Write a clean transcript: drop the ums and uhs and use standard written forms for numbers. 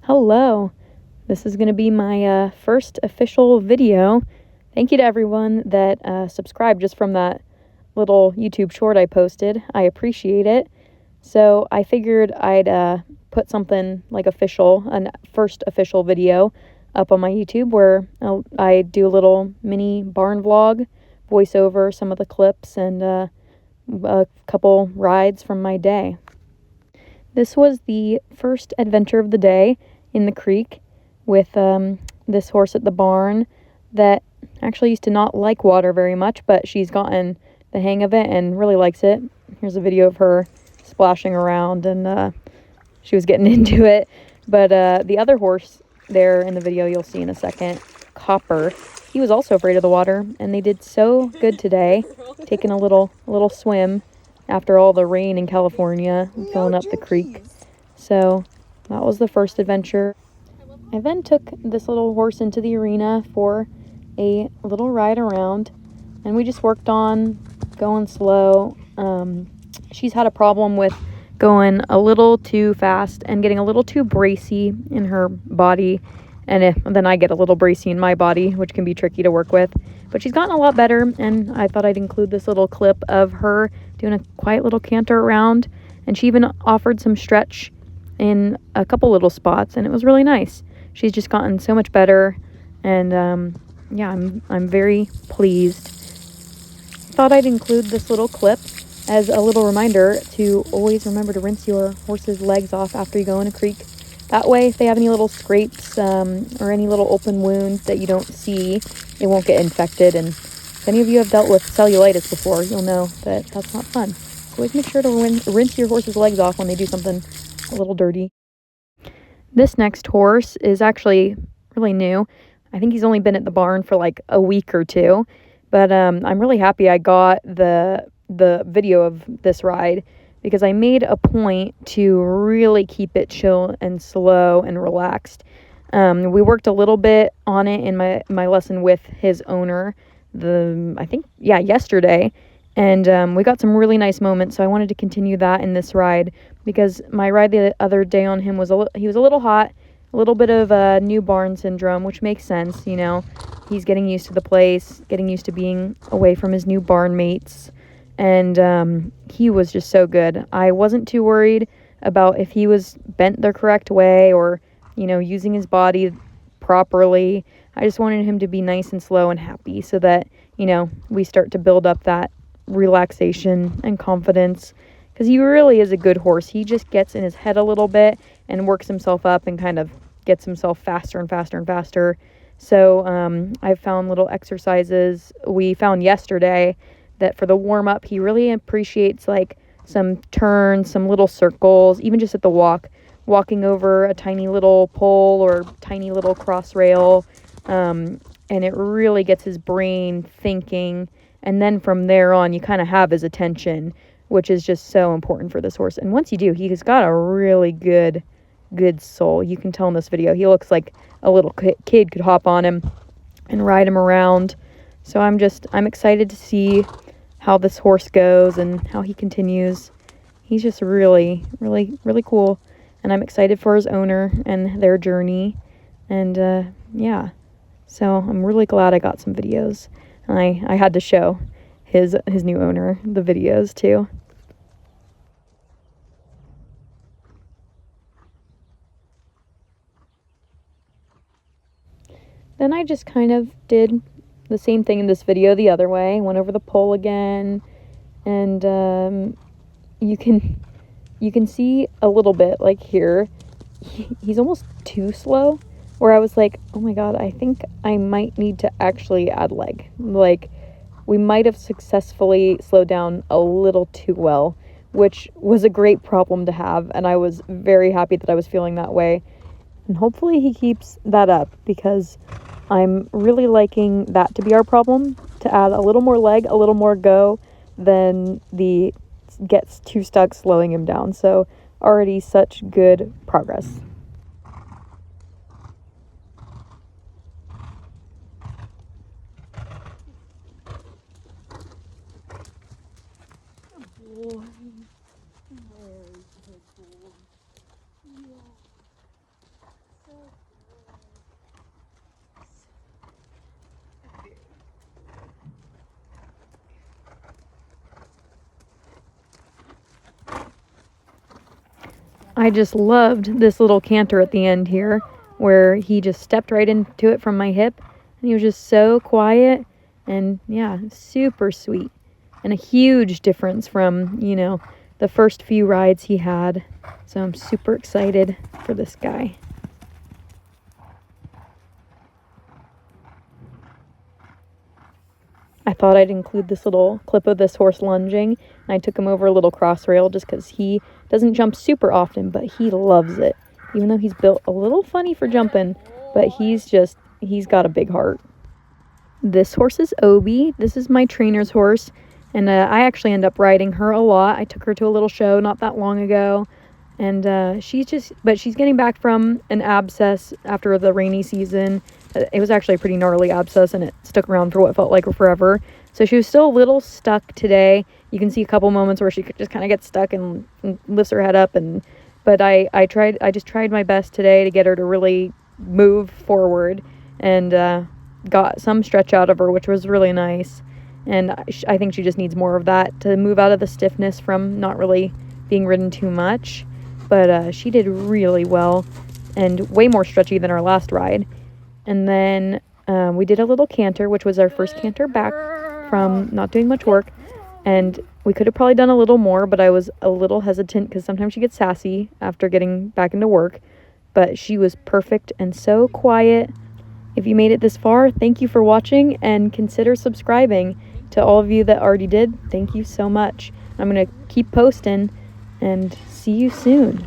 Hello. This is going to be my first official video. Thank you to everyone that subscribed just from that little YouTube short I posted. I appreciate it. So I figured I'd put something like official, a first official video up on my YouTube where I do a little mini barn vlog, voice over some of the clips, and a couple rides from my day. This was the first adventure of the day in the creek with this horse at the barn that actually used to not like water very much, but she's gotten the hang of it and really likes it. Here's a video of her splashing around, and she was getting into it. But the other horse there in the video you'll see in a second, Copper, he was also afraid of the water, and they did so good today, taking a little swim after all the rain in California, filling up the creek. So that was the first adventure. I then took this little horse into the arena for a little ride around, and we just worked on going slow. She's had a problem with going a little too fast and getting a little too bracy in her body, and then I get a little bracy in my body, which can be tricky to work with. But she's gotten a lot better, and I thought I'd include this little clip of her doing a quiet little canter around, and she even offered some stretch in a couple little spots, and it was really nice. She's just gotten so much better, and yeah, I'm very pleased. Thought I'd include this little clip as a little reminder to always remember to rinse your horse's legs off after you go in a creek. That way, if they have any little scrapes or any little open wounds that you don't see, it won't get infected. And if any of you have dealt with cellulitis before, you'll know that that's not fun. So always make sure to rinse your horse's legs off when they do something a little dirty. This next horse is actually really new. I think he's only been at the barn for like a week or two, but I'm really happy I got the video of this ride because I made a point to really keep it chill and slow and relaxed. We worked a little bit on it in my lesson with his owner, yesterday, and we got some really nice moments, so I wanted to continue that in this ride because my ride the other day on him was he was a little hot, a little bit of new barn syndrome, which makes sense, you know. He's getting used to the place, getting used to being away from his new barn mates, and he was just so good. I wasn't too worried about if he was bent the correct way or, you know, using his body properly. I just wanted him to be nice and slow and happy so that, you know, we start to build up that relaxation and confidence, because he really is a good horse. He just gets in his head a little bit and works himself up and kind of gets himself faster and faster and faster. So I've found little exercises we found yesterday that for the warm-up, he really appreciates like some turns, some little circles, even just at the walking over a tiny little pole or tiny little cross rail, and it really gets his brain thinking. And then from there on, you kind of have his attention, which is just so important for this horse. And once you do, he's got a really good soul. You can tell in this video, he looks like a little kid could hop on him and ride him around. So I'm excited to see how this horse goes and how he continues. He's just really, really, really cool. And I'm excited for his owner and their journey. And yeah, so I'm really glad I got some videos. And I had to show his new owner the videos too. Then I just kind of did the same thing in this video the other way. Went over the pole again, and you can see a little bit like here. He's almost too slow, where I was like, oh my god, I think I might need to actually add leg. Like, we might have successfully slowed down a little too well, which was a great problem to have, and I was very happy that I was feeling that way. And hopefully he keeps that up, because I'm really liking that to be our problem, to add a little more leg, a little more go, than the gets too stuck slowing him down. So already such good progress. I just loved this little canter at the end here where he just stepped right into it from my hip, and he was just so quiet and, yeah, super sweet. And a huge difference from, you know, the first few rides he had. So I'm super excited for this guy. I thought I'd include this little clip of this horse lunging, and I took him over a little cross rail just because he doesn't jump super often, but he loves it. Even though he's built a little funny for jumping, but he's got a big heart. This horse is Obi. This is my trainer's horse, and I actually end up riding her a lot. I took her to a little show not that long ago, and she's getting back from an abscess after the rainy season. It was actually a pretty gnarly abscess, and it stuck around for what felt like forever. So she was still a little stuck today. You can see a couple moments where she could just kind of get stuck and lifts her head up, but I just tried my best today to get her to really move forward, and got some stretch out of her, which was really nice. And I think she just needs more of that to move out of the stiffness from not really being ridden too much. But she did really well and way more stretchy than our last ride. And then we did a little canter, which was our first canter back from not doing much work. And we could have probably done a little more, but I was a little hesitant because sometimes she gets sassy after getting back into work. But she was perfect and so quiet. If you made it this far, thank you for watching, and consider subscribing. To all of you that already did, thank you so much. I'm going to keep posting, and see you soon.